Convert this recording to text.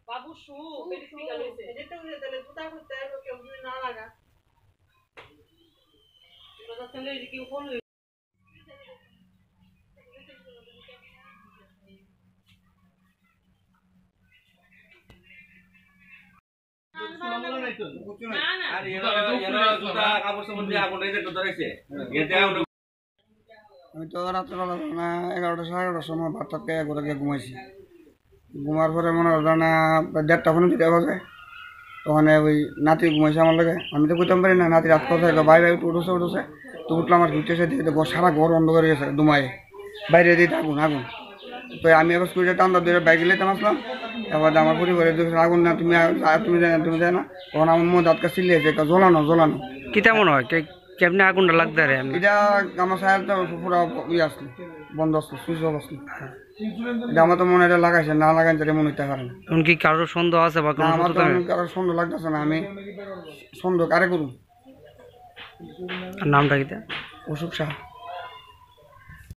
বাবু শু পেডিস্টিকাল হইছে যেটা হইছে তাহলে জুতা করতে আর কেউ যদি না লাগা কথা চলে কি কোন আমি তো রাত্রেবেলা 11টা সাড়ে 11টার সময় ভাতটা পেয়ে করে গিয়ে ঘুমাইছি। ঘুমার পরে মনে হয় না 1:30টা ফোন দিতে বাজে, ওখানে ওই নাতি ঘুমাইছে আমার লাগে। আমি তো বুঝতে পারি না নাতি রাত কথা বাইরে উঠেছে তো উঠলাম আর ঘুরতেছে দিয়ে সারা ঘর অন্ধ করে গেছে দুমায় বাইরে দিয়ে আগুন আগুন। তো আমি এবার স্কুলে টান্দা দিয়ে বাইক লেতাম আসলাম। এবার আমার পরিবারে আগুন না তুমি তুমি যায় না, তখন আমার মধ্যে আটকা চিল্লিয়েছে জ্বলানো জ্বলানো। কি তেমন হয় কেমনি আগুনটা লাগতে রে? এটা আমার সাহেব তো পুরো ইয়ে আসলো, বন্ধ আসলো, সুইচ অফ আসলো। এটা আমার তো মনে এটা লাগাইছে, না লাগাইছে মনে হইতে পারে না। এখন কি কারোর সন্দেহ আছে বা কোনো? আমার তো কারোর সন্দেহ লাগতেছে না, আমি সন্দেহ কারে করুন। নামটা কি? অশোক সাহা।